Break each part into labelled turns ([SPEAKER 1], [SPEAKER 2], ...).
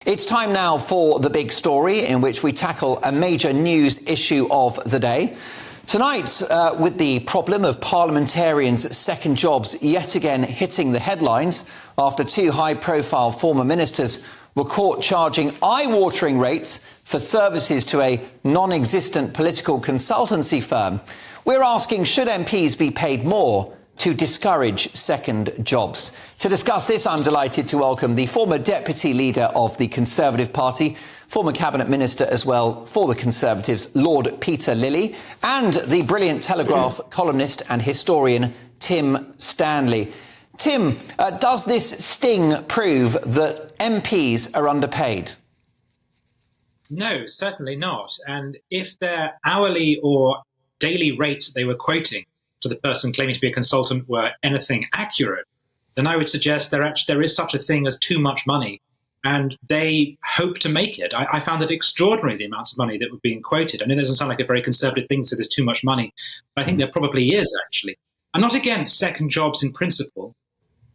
[SPEAKER 1] It's time now for the big story, in which we tackle a major news issue of the day. Tonight, with the problem of parliamentarians' second jobs yet again hitting the headlines after two high-profile former ministers were caught charging eye-watering rates for services to a non-existent political consultancy firm. We're asking, should MPs be paid more to discourage second jobs? To discuss this, I'm delighted to welcome the former deputy leader of the Conservative Party, former cabinet minister as well for the Conservatives, Lord Peter Lilly, and the brilliant Telegraph columnist and historian, Tim Stanley. Tim, does this sting prove that MPs are underpaid?
[SPEAKER 2] No, certainly not. And if their hourly or daily rates they were quoting to the person claiming to be a consultant were anything accurate, then I would suggest there is such a thing as too much money, and they hope to make it. I found it extraordinary, the amounts of money that were being quoted. I know it doesn't sound like a very conservative thing to say there's too much money, but I think there probably is, actually. I'm not against second jobs in principle.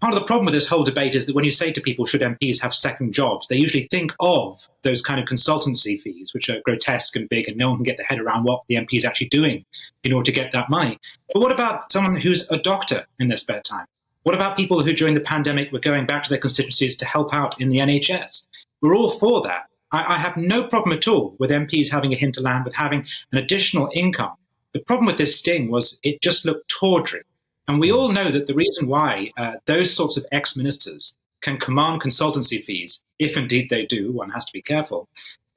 [SPEAKER 2] Part of the problem with this whole debate is that when you say to people, should MPs have second jobs, they usually think of those kind of consultancy fees, which are grotesque and big, and no one can get their head around what the MP is actually doing in order to get that money. But what about someone who's a doctor in their spare time? What about people who during the pandemic were going back to their constituencies to help out in the NHS? We're all for that. I have no problem at all with MPs having a hinterland, with having an additional income. The problem with this sting was it just looked tawdry. And we all know that the reason why those sorts of ex-ministers can command consultancy fees, if indeed they do, one has to be careful,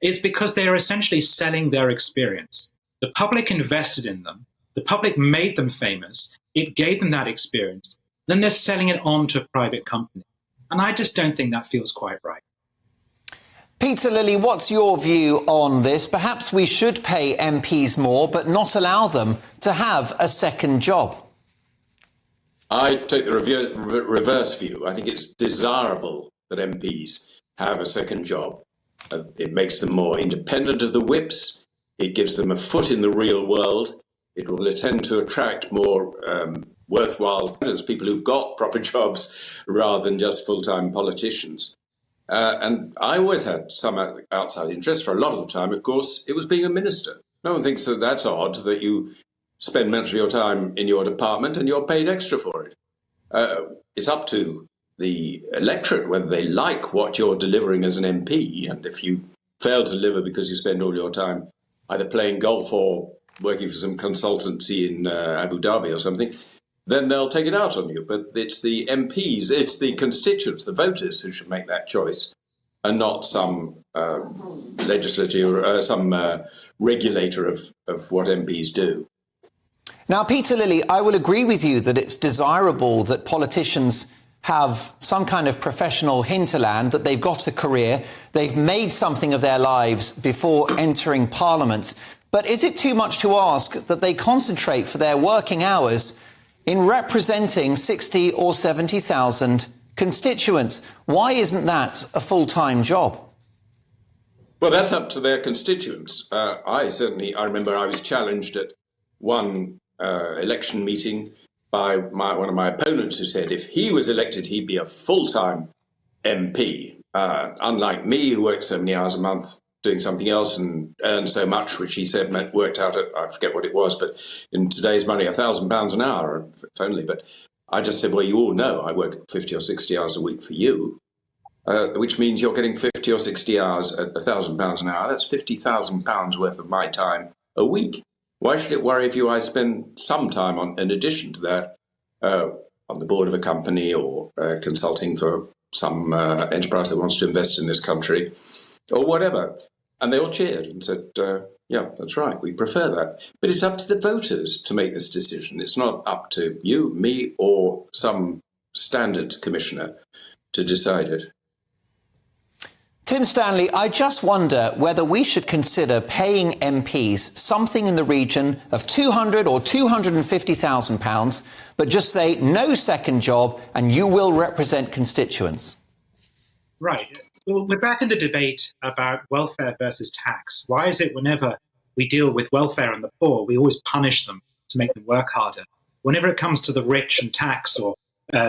[SPEAKER 2] is because they are essentially selling their experience. The public invested in them. The public made them famous. It gave them that experience. Then they're selling it on to a private company. And I just don't think that feels quite right.
[SPEAKER 1] Peter Lilly, what's your view on this? Perhaps we should pay MPs more, but not allow them to have a second job.
[SPEAKER 3] I take the reverse view. I think it's desirable that MPs have a second job. It makes them more independent of the whips. It gives them a foot in the real world. It will tend to attract more worthwhile people who've got proper jobs rather than just full-time politicians. And I always had some outside interest. For a lot of the time, of course, it was being a minister. No one thinks that that's odd, that you spend much of your time in your department and you're paid extra for it. It's up to the electorate whether they like what you're delivering as an MP. And if you fail to deliver because you spend all your time either playing golf or working for some consultancy in Abu Dhabi or something, then they'll take it out on you. But it's the MPs, it's the constituents, the voters who should make that choice, and not some legislature or some regulator of what MPs do.
[SPEAKER 1] Now, Peter Lilly, I will agree with you that it's desirable that politicians have some kind of professional hinterland, that they've got a career, they've made something of their lives before entering Parliament. But is it too much to ask that they concentrate for their working hours in representing 60 or 70,000 constituents? Why isn't that a full-time job?
[SPEAKER 3] Well, that's up to their constituents. I remember I was challenged at one election meeting by one of my opponents, who said if he was elected, he'd be a full-time MP, unlike me, who worked so many hours a month doing something else and earned so much, which he said worked out at, I forget what it was, but in today's money, £1,000 an hour, if only. But I just said, well, you all know I work 50 or 60 hours a week for you, which means you're getting 50 or 60 hours at £1,000 an hour. That's £50,000 worth of my time a week. Why should it worry if I spend some time in addition to that on the board of a company or consulting for some enterprise that wants to invest in this country or whatever? And they all cheered and said, yeah, that's right, we prefer that. But it's up to the voters to make this decision. It's not up to you, me, or some standards commissioner to decide it.
[SPEAKER 1] Tim Stanley, I just wonder whether we should consider paying MPs something in the region of £200,000 or £250,000, but just say no second job and you will represent constituents.
[SPEAKER 2] Right. Well, we're back in the debate about welfare versus tax. Why is it whenever we deal with welfare and the poor, we always punish them to make them work harder? Whenever it comes to the rich and tax or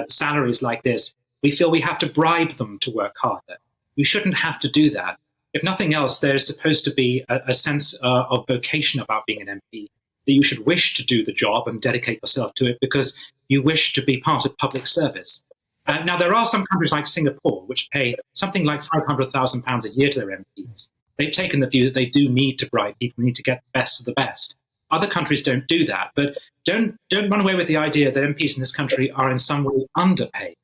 [SPEAKER 2] salaries like this, we feel we have to bribe them to work harder. You shouldn't have to do that. If nothing else, there's supposed to be a sense of vocation about being an MP, that you should wish to do the job and dedicate yourself to it because you wish to be part of public service. Now, there are some countries like Singapore which pay something like £500,000 a year to their MPs. They've taken the view that they do need to bribe people, need to get the best of the best. Other countries don't do that, but don't run away with the idea that MPs in this country are in some way underpaid.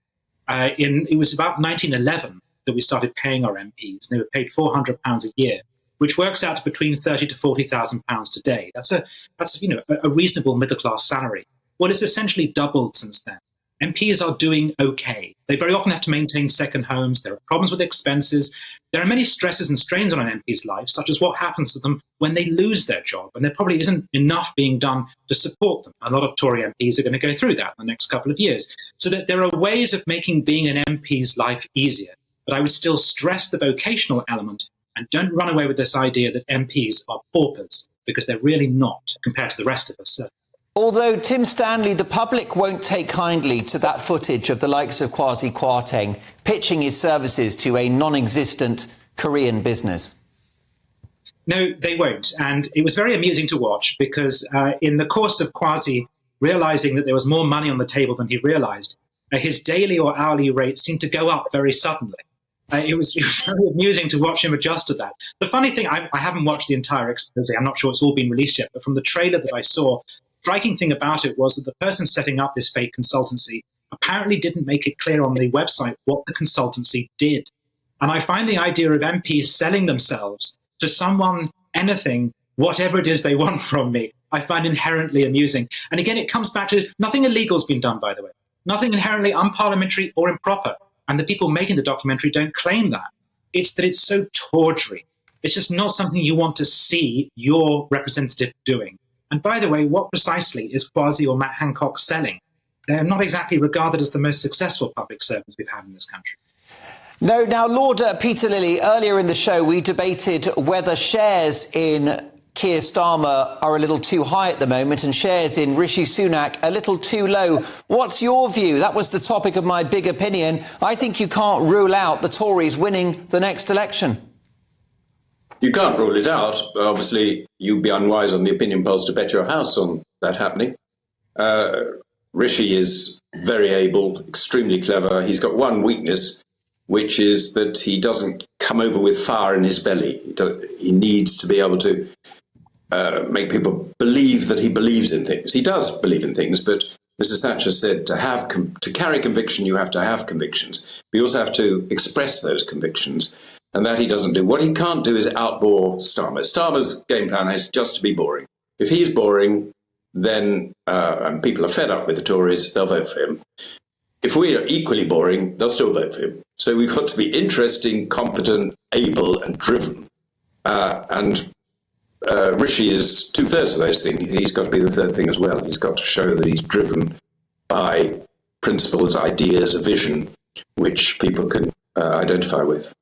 [SPEAKER 2] It was about 1911 that we started paying our MPs, and they were paid £400 a year, which works out to between £30,000 to £40,000 today. That's a reasonable middle class salary. Well, it's essentially doubled since then. MPs are doing okay. They very often have to maintain second homes. There are problems with expenses. There are many stresses and strains on an MP's life, such as what happens to them when they lose their job. And there probably isn't enough being done to support them. A lot of Tory MPs are going to go through that in the next couple of years. So that there are ways of making being an MP's life easier. But I would still stress the vocational element and don't run away with this idea that MPs are paupers, because they're really not compared to the rest of us.
[SPEAKER 1] Although, Tim Stanley, the public won't take kindly to that footage of the likes of Kwasi Kwarteng pitching his services to a non-existent Korean business.
[SPEAKER 2] No, they won't. And it was very amusing to watch because in the course of Kwasi realizing that there was more money on the table than he realized, his daily or hourly rate seemed to go up very suddenly. It was very amusing to watch him adjust to that. The funny thing, I haven't watched the entire expose. I'm not sure it's all been released yet, but from the trailer that I saw, striking thing about it was that the person setting up this fake consultancy apparently didn't make it clear on the website what the consultancy did. And I find the idea of MPs selling themselves to someone, anything, whatever it is they want from me, I find inherently amusing. And again, it comes back to nothing illegal has been done, by the way. Nothing inherently unparliamentary or improper. And the people making the documentary don't claim that. It's that it's so tawdry. It's just not something you want to see your representative doing. And by the way, what precisely is Kwasi or Matt Hancock selling? They're not exactly regarded as the most successful public servants we've had in this country.
[SPEAKER 1] No, now, Lord Peter Lilly, earlier in the show, we debated whether shares in Keir Starmer are a little too high at the moment and shares in Rishi Sunak a little too low. What's your view? That was the topic of my big opinion. I think you can't rule out the Tories winning the next election.
[SPEAKER 3] You can't rule it out. Obviously, you'd be unwise on the opinion polls to bet your house on that happening. Rishi is very able, extremely clever. He's got one weakness, which is that he doesn't come over with fire in his belly. He needs to be able to make people believe that he believes in things. He does believe in things, but Mrs. Thatcher said to carry conviction, you have to have convictions. But you also have to express those convictions, and that he doesn't do. What he can't do is outbore Starmer. Starmer's game plan is just to be boring. If he's boring, then and people are fed up with the Tories, they'll vote for him. If we are equally boring, they'll still vote for him. So we've got to be interesting, competent, able and driven. And Rishi is two-thirds of those things. He's got to be the third thing as well. He's got to show that he's driven by principles, ideas, a vision, which people can identify with.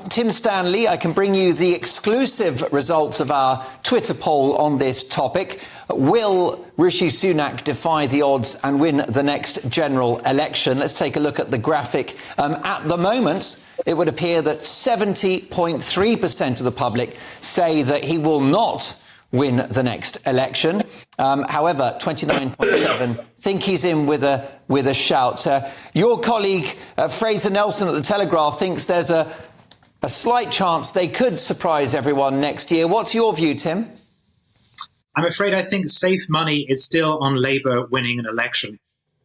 [SPEAKER 1] Tim Stanley, I can bring you the exclusive results of our Twitter poll on this topic. Will Rishi Sunak defy the odds and win the next general election? Let's take a look at the graphic. At the moment, it would appear that 70.3% of the public say that he will not win the next election. However, 29.7% think he's in with a shout. Your colleague, Fraser Nelson at The Telegraph, thinks there's a slight chance they could surprise everyone next year. What's your view, Tim?
[SPEAKER 2] I'm afraid I think safe money is still on Labour winning an election.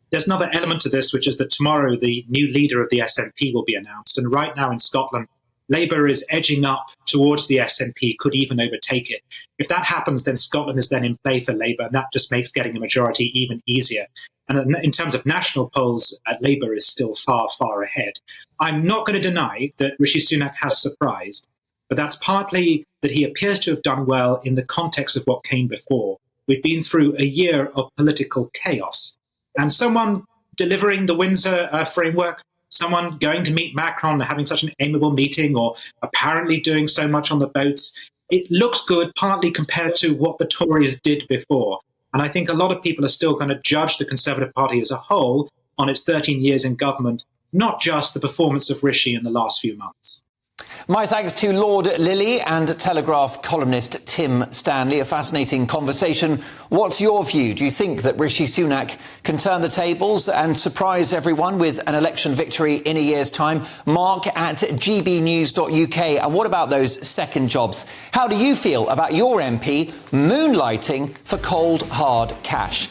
[SPEAKER 2] There's another element to this, which is that tomorrow the new leader of the SNP will be announced. And right now in Scotland, Labour is edging up towards the SNP, could even overtake it. If that happens, then Scotland is then in play for Labour, and that just makes getting a majority even easier. And in terms of national polls, Labour is still far, far ahead. I'm not going to deny that Rishi Sunak has surprised, but that's partly that he appears to have done well in the context of what came before. We've been through a year of political chaos, and someone delivering the Windsor framework, someone going to meet Macron and having such an amiable meeting, or apparently doing so much on the boats, it looks good, partly compared to what the Tories did before. And I think a lot of people are still going to judge the Conservative Party as a whole on its 13 years in government not just the performance of Rishi in the last few months.
[SPEAKER 1] My thanks to Lord Lilly and Telegraph columnist Tim Stanley. A fascinating conversation. What's your view? Do you think that Rishi Sunak can turn the tables and surprise everyone with an election victory in a year's time? Mark at gbnews.uk. And what about those second jobs? How do you feel about your MP moonlighting for cold, hard cash?